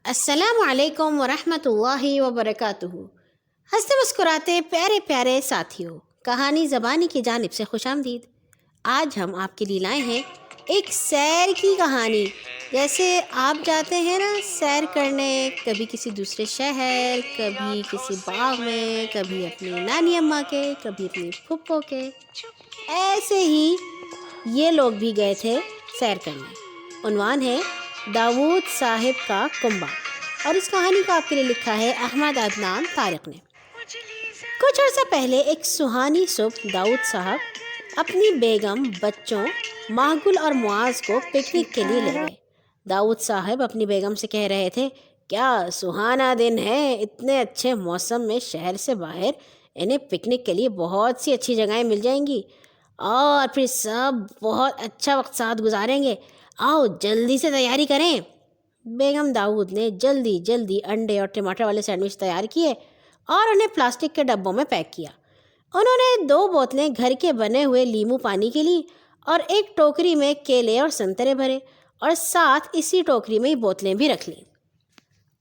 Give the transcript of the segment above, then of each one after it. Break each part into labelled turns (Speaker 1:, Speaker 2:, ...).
Speaker 1: السلام علیکم ورحمۃ اللہ وبرکاتہ۔ ہنستے مسکراتے پیارے پیارے ساتھیوں، کہانی زبانی کی جانب سے خوش آمدید۔ آج ہم آپ کے لیے لائے ہیں ایک سیر کی کہانی۔ جیسے آپ جاتے ہیں نا سیر کرنے، کبھی کسی دوسرے شہر، کبھی کسی باغ میں، کبھی اپنی نانی اماں کے، کبھی اپنی پھپھو کے، ایسے ہی یہ لوگ بھی گئے تھے سیر کرنے۔ عنوان ہے داؤد صاحب کا کنبہ، اور اس کہانی کو آپ کے لیے لکھا ہے احمد عدنان طارق نے۔ کچھ عرصہ پہلے ایک سہانی صبح داؤد صاحب اپنی بیگم، بچوں ماہگل اور معاذ کو پکنک کے لیے لے گئے۔ داؤد صاحب اپنی بیگم سے کہہ رہے تھے، کیا سہانا دن ہے، اتنے اچھے موسم میں شہر سے باہر انہیں پکنک کے لیے بہت سی اچھی جگہیں مل جائیں گی اور پھر سب بہت اچھا وقت ساتھ گزاریں گے، آؤ جلدی سے تیاری کریں۔ بیگم داؤد نے جلدی انڈے اور ٹماٹر والے سینڈوچ تیار کیے اور انہیں پلاسٹک کے ڈبوں میں پیک کیا۔ انہوں نے 2 بوتلیں گھر کے بنے ہوئے لیمو پانی کی لی اور ایک ٹوکری میں کیلے اور سنترے بھرے، اور ساتھ اسی ٹوکری میں بوتلیں بھی رکھ لیں۔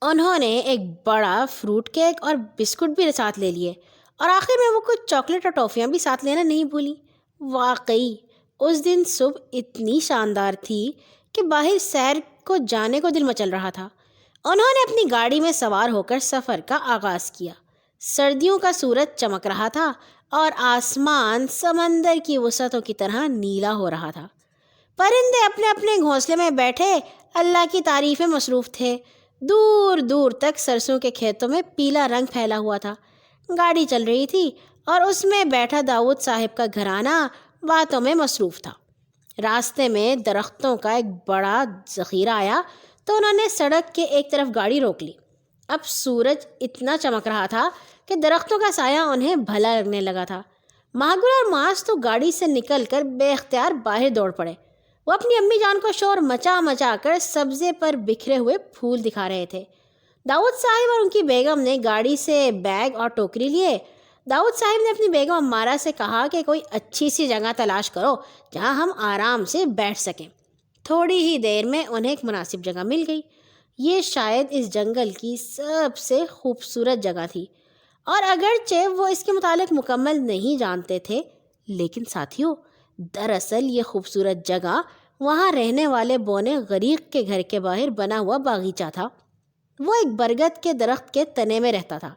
Speaker 1: انہوں نے ایک بڑا فروٹ کیک اور بسکٹ بھی ساتھ لے لیے، اور آخر میں وہ کچھ چاکلیٹ اور ٹافیاں بھی ساتھ لینا نہیں بھولی۔ واقعی اس دن صبح اتنی شاندار تھی کہ باہر سیر کو جانے کو دل مچل رہا تھا۔ انہوں نے اپنی گاڑی میں سوار ہو کر سفر کا آغاز کیا۔ سردیوں کا سورج چمک رہا تھا اور آسمان سمندر کی وسعتوں کی طرح نیلا ہو رہا تھا۔ پرندے اپنے اپنے گھونسلے میں بیٹھے اللہ کی تعریف میں مصروف تھے۔ دور دور تک سرسوں کے کھیتوں میں پیلا رنگ پھیلا ہوا تھا۔ گاڑی چل رہی تھی اور اس میں بیٹھا داؤد صاحب کا گھرانہ باتوں میں مصروف تھا۔ راستے میں درختوں کا ایک بڑا ذخیرہ آیا تو انہوں نے سڑک کے ایک طرف گاڑی روک لی۔ اب سورج اتنا چمک رہا تھا کہ درختوں کا سایہ انہیں بھلا لگنے لگا تھا۔ ماہگل اور معاذ تو گاڑی سے نکل کر بے اختیار باہر دوڑ پڑے۔ وہ اپنی امی جان کو شور مچا کر سبزے پر بکھرے ہوئے پھول دکھا رہے تھے۔ داؤد صاحب اور ان کی بیگم نے گاڑی سے بیگ اور ٹوکری لیے۔ داؤد صاحب نے اپنی بیگم امارہ سے کہا کہ کوئی اچھی سی جگہ تلاش کرو جہاں ہم آرام سے بیٹھ سکیں۔ تھوڑی ہی دیر میں انہیں ایک مناسب جگہ مل گئی۔ یہ شاید اس جنگل کی سب سے خوبصورت جگہ تھی، اور اگرچہ وہ اس کے متعلق مکمل نہیں جانتے تھے، لیکن ساتھیوں، دراصل یہ خوبصورت جگہ وہاں رہنے والے بونے غریق کے گھر کے باہر بنا ہوا باغیچہ تھا۔ وہ ایک برگد کے درخت کے تنے میں رہتا تھا۔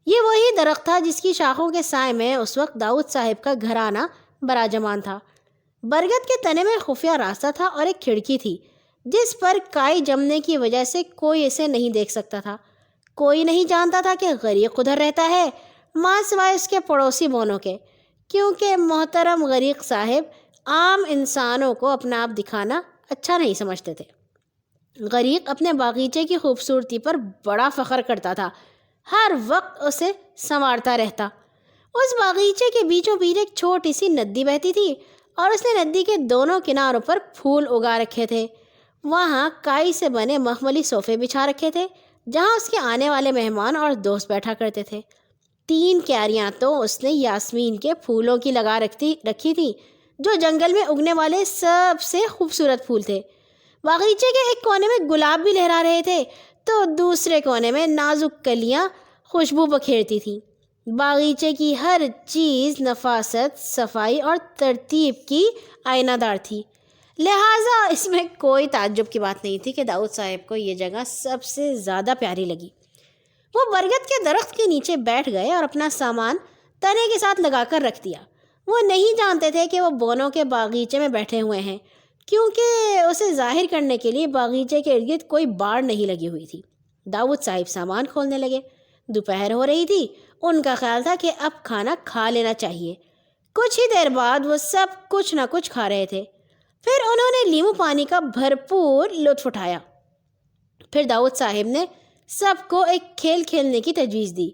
Speaker 1: یہ وہی درخت تھا جس کی شاخوں کے سائے میں اس وقت داؤد صاحب کا گھرانہ براجمان تھا۔ برگد کے تنے میں خفیہ راستہ تھا اور ایک کھڑکی تھی جس پر کائی جمنے کی وجہ سے کوئی اسے نہیں دیکھ سکتا تھا۔ کوئی نہیں جانتا تھا کہ غریق ادھر رہتا ہے، ماں سوائے اس کے پڑوسی بونوں کے، کیونکہ محترم غریق صاحب عام انسانوں کو اپنا آپ دکھانا اچھا نہیں سمجھتے تھے۔ غریق اپنے باغیچے کی خوبصورتی پر بڑا فخر کرتا تھا، ہر وقت اسے سنوارتا رہتا۔ اس باغیچے کے بیچوں بیچ ایک چھوٹی سی ندی بہتی تھی اور اس نے ندی کے دونوں کناروں پر پھول اگا رکھے تھے۔ وہاں کائی سے بنے مخملی صوفے بچھا رکھے تھے جہاں اس کے آنے والے مہمان اور دوست بیٹھا کرتے تھے۔ 3 کیاریاں تو اس نے یاسمین کے پھولوں کی لگا رکھی تھی جو جنگل میں اگنے والے سب سے خوبصورت پھول تھے۔ باغیچے کے ایک کونے میں گلاب بھی لہرا رہے تھے تو دوسرے کونے میں نازک کلیاں خوشبو بکھیرتی تھیں۔ باغیچے کی ہر چیز نفاست، صفائی اور ترتیب کی آئینہ دار تھی، لہٰذا اس میں کوئی تعجب کی بات نہیں تھی کہ داؤد صاحب کو یہ جگہ سب سے زیادہ پیاری لگی۔ وہ برگد کے درخت کے نیچے بیٹھ گئے اور اپنا سامان تنے کے ساتھ لگا کر رکھ دیا۔ وہ نہیں جانتے تھے کہ وہ بونوں کے باغیچے میں بیٹھے ہوئے ہیں، کیونکہ اسے ظاہر کرنے کے لیے باغیچے کے ارد گرد کوئی باڑ نہیں لگی ہوئی تھی۔ داؤد صاحب سامان کھولنے لگے۔ دوپہر ہو رہی تھی۔ ان کا خیال تھا کہ اب کھانا کھا لینا چاہیے۔ کچھ ہی دیر بعد وہ سب کچھ نہ کچھ کھا رہے تھے۔ پھر انہوں نے لیمو پانی کا بھرپور لطف اٹھایا۔ پھر داؤد صاحب نے سب کو ایک کھیل کھیلنے کی تجویز دی۔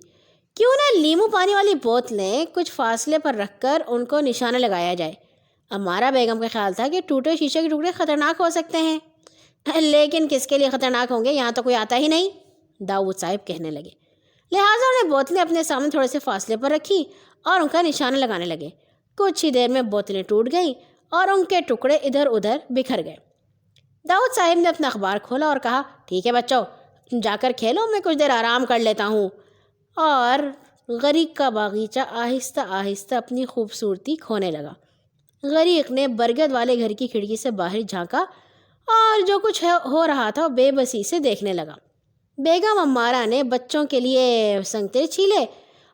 Speaker 1: کیوں نہ لیمو پانی والی بوتلیں کچھ فاصلے پر رکھ کر ان کو نشانہ لگایا جائے۔ امارہ بیگم کا خیال تھا کہ ٹوٹے شیشے کے ٹکڑے خطرناک ہو سکتے ہیں۔ لیکن کس کے لیے خطرناک ہوں گے، یہاں تو کوئی آتا ہی نہیں، داؤد صاحب کہنے لگے۔ لہٰذا انہیں بوتلیں اپنے سامنے تھوڑے سے فاصلے پر رکھی اور ان کا نشانہ لگانے لگے۔ کچھ ہی دیر میں بوتلیں ٹوٹ گئیں اور ان کے ٹکڑے ادھر ادھر بکھر گئے۔ داؤد صاحب نے اپنا اخبار کھولا اور کہا، ٹھیک ہے بچوں، جا کر کھیلو، میں کچھ دیر آرام کر لیتا ہوں۔ اور غریق کا باغیچہ آہستہ آہستہ اپنی خوبصورتی کھونے لگا۔ غریق نے برگد والے گھر کی کھڑکی سے باہر جھانکا اور جو کچھ ہو رہا تھا وہ بے بسی سے دیکھنے لگا۔ بیگم امارہ نے بچوں کے لیے سنگترے چھیلے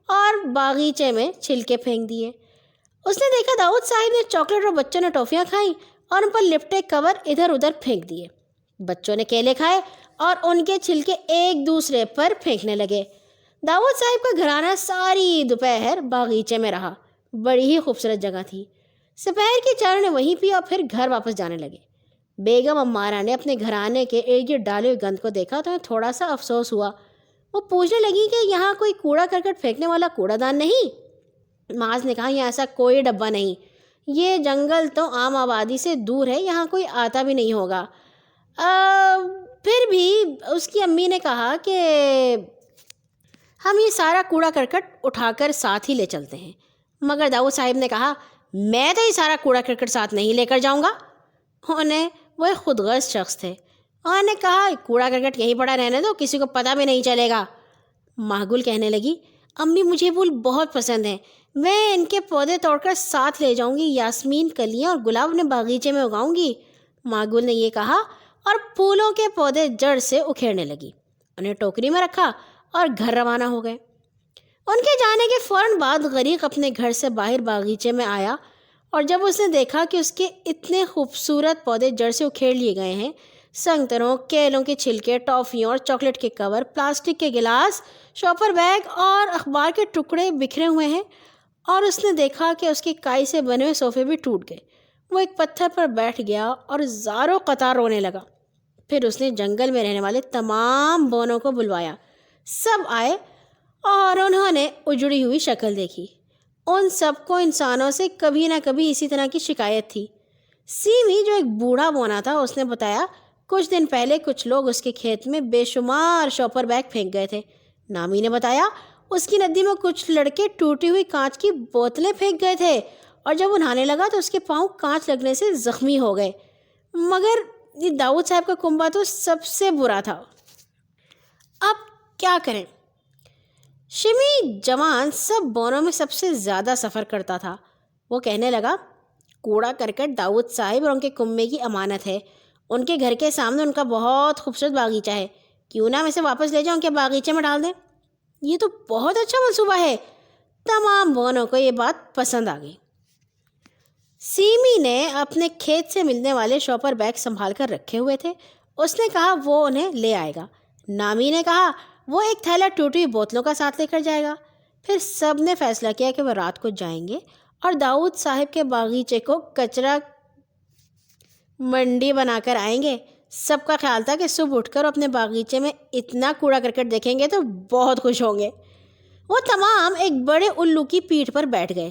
Speaker 1: اور باغیچے میں چھلکے پھینک دیے۔ اس نے دیکھا داؤد صاحب نے چاکلیٹ اور بچوں نے ٹافیاں کھائیں اور ان پر لپٹے کور ادھر ادھر پھینک دیے۔ بچوں نے کیلے کھائے اور ان کے چھلکے ایک دوسرے پر پھینکنے لگے۔ داؤد صاحب کا گھرانہ ساری دوپہر باغیچے میں رہا۔ بڑی ہی خوبصورت جگہ تھی۔ سپہر کی چائے نے وہیں پی اور پھر گھر واپس جانے لگے۔ بیگم امارہ نے اپنے گھرانے کے ارد گرد ڈالے ہوئے گند کو دیکھا تو انہیں تھوڑا سا افسوس ہوا۔ وہ پوچھنے لگی کہ یہاں کوئی کوڑا کرکٹ پھینکنے والا کوڑا دان نہیں؟ معاذ نے کہا یہاں ایسا کوئی ڈبہ نہیں، یہ جنگل تو عام آبادی سے دور ہے، یہاں کوئی آتا بھی نہیں ہوگا۔ پھر بھی اس کی امی نے کہا کہ ہم یہ سارا کوڑا کرکٹ اٹھا کر ساتھ ہی لے چلتے ہیں۔ مگر داؤد صاحب نے کہا میں تو یہ سارا کوڑا کرکٹ ساتھ نہیں لے کر جاؤں گا۔ وہ ایک خود غرض شخص تھے۔ انہوں نے کہا کوڑا کرکٹ یہیں پڑا رہنے دو، کسی کو پتہ بھی نہیں چلے گا۔ ماہگل کہنے لگی امی مجھے پھول بہت پسند ہیں، میں ان کے پودے توڑ کر ساتھ لے جاؤں گی، یاسمین کلیاں اور گلاب اپنے باغیچے میں اگاؤں گی۔ ماہگل نے یہ کہا اور پھولوں کے پودے جڑ سے اکھیڑنے لگی۔ انہیں ٹوکری میں رکھا اور گھر روانہ ہو گئے۔ ان کے جانے کے فوراً بعد غریق اپنے گھر سے باہر باغیچے میں آیا اور جب اس نے دیکھا کہ اس کے اتنے خوبصورت پودے جڑ سے اکھیڑ لیے گئے ہیں، سنگتروں، کیلوں کے چھلکے، ٹافیوں اور چاکلیٹ کے کور، پلاسٹک کے گلاس، شاپر بیگ اور اخبار کے ٹکڑے بکھرے ہوئے ہیں، اور اس نے دیکھا کہ اس کے کائی سے بنے ہوئے صوفے بھی ٹوٹ گئے، وہ ایک پتھر پر بیٹھ گیا اور زاروں قطار رونے لگا۔ پھر اس نے جنگل میں رہنے والے تمام بونوں کو بلوایا۔ سب آئے اور انہوں نے اجڑی ہوئی شکل دیکھی۔ ان سب کو انسانوں سے کبھی نہ کبھی اسی طرح کی شکایت تھی۔ سیمی جو ایک بوڑھا بونا تھا اس نے بتایا کچھ دن پہلے کچھ لوگ اس کے کھیت میں بے شمار شاپر بیگ پھینک گئے تھے۔ نامی نے بتایا اس کی ندی میں کچھ لڑکے ٹوٹی ہوئی کانچ کی بوتلیں پھینک گئے تھے اور جب وہ نہانے لگا تو اس کے پاؤں کانچ لگنے سے زخمی ہو گئے۔ مگر یہ داؤد صاحب کا کنبہ تو سب سے برا تھا۔ اب کیا کریں؟ شمی جوان سب بونوں میں سب سے زیادہ سفر کرتا تھا۔ وہ کہنے لگا کوڑا کرکٹ داؤد صاحب اور ان کے کنبے کی امانت ہے۔ ان کے گھر کے سامنے ان کا بہت خوبصورت باغیچہ ہے، کیوں نہ میں اسے واپس لے جاؤں، ان کے باغیچے میں ڈال دیں؟ یہ تو بہت اچھا منصوبہ ہے۔ تمام بونوں کو یہ بات پسند آ گئی۔ سیمی نے اپنے کھیت سے ملنے والے شاپر بیگ سنبھال کر رکھے ہوئے تھے۔ اس نے کہا وہ انہیں لے آئے گا۔ نامی نے کہا وہ ایک تھیلا ٹوٹی ہوئی بوتلوں کا ساتھ لے کر جائے گا۔ پھر سب نے فیصلہ کیا کہ وہ رات کو جائیں گے اور داؤد صاحب کے باغیچے کو کچرا منڈی بنا کر آئیں گے۔ سب کا خیال تھا کہ صبح اٹھ کر اپنے باغیچے میں اتنا کوڑا کرکٹ دیکھیں گے تو بہت خوش ہوں گے۔ وہ تمام ایک بڑے الو کی پیٹھ پر بیٹھ گئے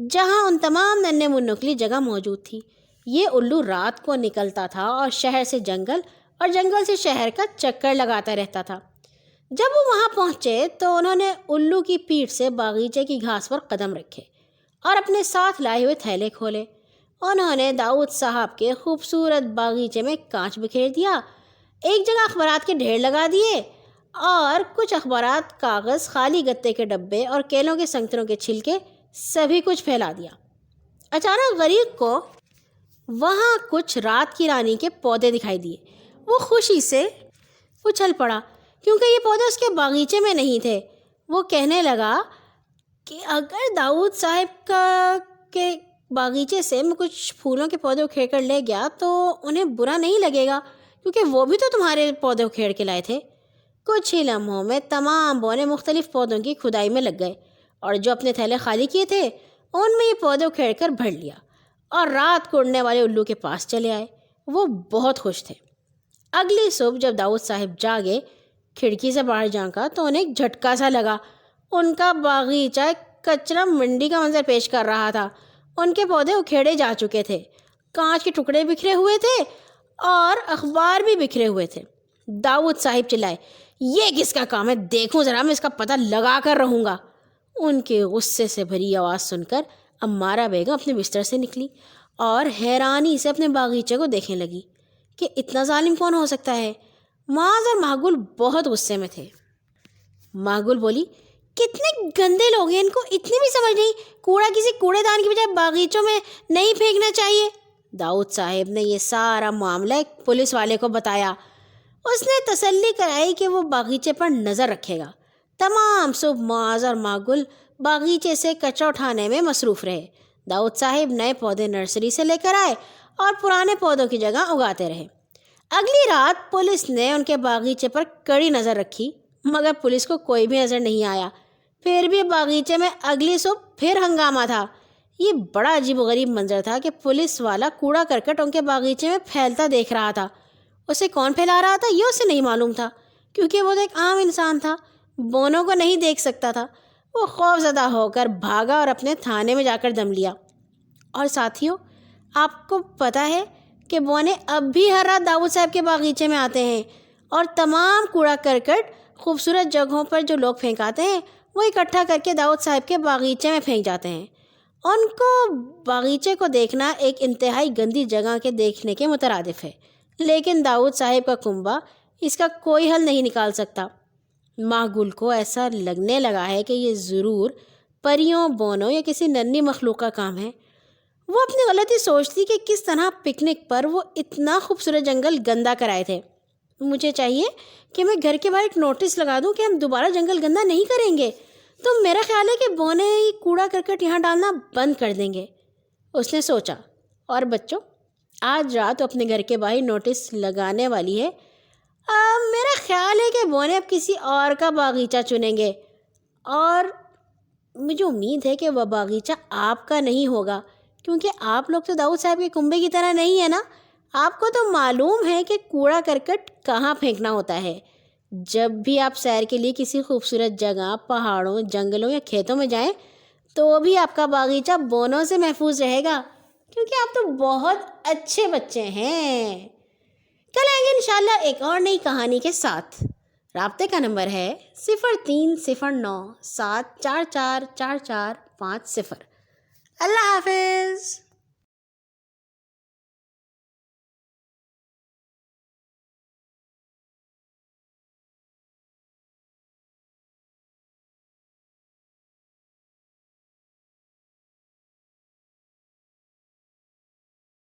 Speaker 1: جہاں ان تمام ننھے منوں کے لیے جگہ موجود تھی۔ یہ الو رات کو نکلتا تھا اور شہر سے جنگل اور جنگل سے شہر کا چکر لگاتا رہتا تھا۔ جب وہ وہاں پہنچے تو انہوں نے الو کی پیٹھ سے باغیچے کی گھاس پر قدم رکھے اور اپنے ساتھ لائے ہوئے تھیلے کھولے۔ انہوں نے داؤد صاحب کے خوبصورت باغیچے میں کانچ بکھیر دیا، ایک جگہ اخبارات کے ڈھیر لگا دیے اور کچھ اخبارات، کاغذ، خالی گتے کے ڈبے اور کیلوں کے سنگتروں کے چھلکے سبھی کچھ پھیلا دیا۔ اچانک غریق کو وہاں کچھ رات کی رانی کے پودے دکھائی دیے۔ وہ خوشی سے اچھل پڑا کیونکہ یہ پودے اس کے باغیچے میں نہیں تھے۔ وہ کہنے لگا کہ اگر داؤد صاحب کے باغیچے سے میں کچھ پھولوں کے پودے اکھیڑ کر لے گیا تو انہیں برا نہیں لگے گا، کیونکہ وہ بھی تو تمہارے پودے اکھیڑ کے لائے تھے۔ کچھ ہی لمحوں میں تمام بونے مختلف پودوں کی کھدائی میں لگ گئے اور جو اپنے تھیلے خالی کیے تھے ان میں یہ پودے اکھیڑ کر بھر لیا اور رات کو اڑنے والے الو کے پاس چلے آئے۔ وہ بہت خوش تھے۔ اگلی صبح جب داؤد صاحب جاگے، کھڑکی سے باہر جھانکا تو انہیں ایک جھٹکا سا لگا۔ ان کا باغیچہ کچرا منڈی کا منظر پیش کر رہا تھا۔ ان کے پودے اکھیڑے جا چکے تھے، کانچ کے ٹکڑے بکھرے ہوئے تھے اور اخبار بھی بکھرے ہوئے تھے۔ داؤد صاحب چلائے یہ کس کا کام ہے؟ دیکھوں ذرا، میں اس کا پتہ لگا کر رہوں گا۔ ان کے غصے سے بھری آواز سن کر امارہ بیگم اپنے بستر سے نکلی اور حیرانی سے اپنے باغیچے کو دیکھنے لگی کہ اتنا ظالم کون ہو سکتا ہے۔ معاذ اور ماہگل بہت غصے میں تھے۔ ماہگل بولی، کتنے گندے لوگ ہیں، ان کو اتنی بھی سمجھ نہیں، کوڑا کسی کوڑے دان کی بجائے باغیچوں میں نہیں پھینکنا چاہیے۔ داؤد صاحب نے یہ سارا معاملہ ایک پولیس والے کو بتایا۔ اس نے تسلی کرائی کہ وہ باغیچے پر نظر رکھے گا۔ تمام صبح معاذ اور ماہگل باغیچے سے کچرا اٹھانے میں مصروف رہے۔ داؤد صاحب نئے پودے نرسری سے لے کر آئے اور پرانے پودوں کی جگہ اگاتے رہے۔ اگلی رات پولیس نے ان کے باغیچے پر کڑی نظر رکھی، مگر پولیس کو کوئی بھی نظر نہیں آیا۔ پھر بھی باغیچے میں اگلی صبح پھر ہنگامہ تھا۔ یہ بڑا عجیب و غریب منظر تھا کہ پولیس والا کوڑا کرکٹ ان کے باغیچے میں پھیلتا دیکھ رہا تھا۔ اسے کون پھیلا رہا تھا یہ اسے نہیں معلوم تھا، کیونکہ وہ تو ایک عام انسان تھا، بونوں کو نہیں دیکھ سکتا تھا۔ وہ خوف زدہ ہو کر بھاگا اور اپنے تھانے میں جا کر دم لیا۔ اور ساتھیوں، آپ کو پتہ ہے کہ بونے اب بھی ہر رات داؤد صاحب کے باغیچے میں آتے ہیں اور تمام کوڑا کرکٹ خوبصورت جگہوں پر جو لوگ پھینکاتے ہیں وہ اکٹھا کر کے داؤد صاحب کے باغیچے میں پھینک جاتے ہیں۔ ان کو باغیچے کو دیکھنا ایک انتہائی گندی جگہ کے دیکھنے کے مترادف ہے، لیکن داؤد صاحب کا کنبہ اس کا کوئی حل نہیں نکال سکتا۔ ماہگل کو ایسا لگنے لگا ہے کہ یہ ضرور پریوں، بونوں یا کسی ننھی مخلوق کا کام ہے۔ وہ اپنی غلطی سوچتی کہ کس طرح پکنک پر وہ اتنا خوبصورت جنگل گندا کرائے تھے۔ مجھے چاہیے کہ میں گھر کے باہر ایک نوٹس لگا دوں کہ ہم دوبارہ جنگل گندا نہیں کریں گے، تو میرا خیال ہے کہ بونے کوڑا کرکٹ یہاں ڈالنا بند کر دیں گے، اس نے سوچا۔ اور بچوں، آج رات اپنے گھر کے باہر نوٹس لگانے والی ہے۔ میرا خیال ہے کہ بونے اب کسی اور کا باغیچہ چنیں گے، اور مجھے امید ہے کہ وہ باغیچہ آپ کا نہیں ہوگا، کیونکہ آپ لوگ تو داؤد صاحب کے کنبے کی طرح نہیں ہے نا۔ آپ کو تو معلوم ہے کہ کوڑا کرکٹ کہاں پھینکنا ہوتا ہے۔ جب بھی آپ سیر کے لیے کسی خوبصورت جگہ، پہاڑوں، جنگلوں یا کھیتوں میں جائیں تو بھی آپ کا باغیچہ بونوں سے محفوظ رہے گا، کیونکہ آپ تو بہت اچھے بچے ہیں۔ کل آئیں گے انشاءاللہ ایک اور نئی کہانی کے ساتھ۔ رابطے کا نمبر ہے 0309744445۔ اللہ حافظ۔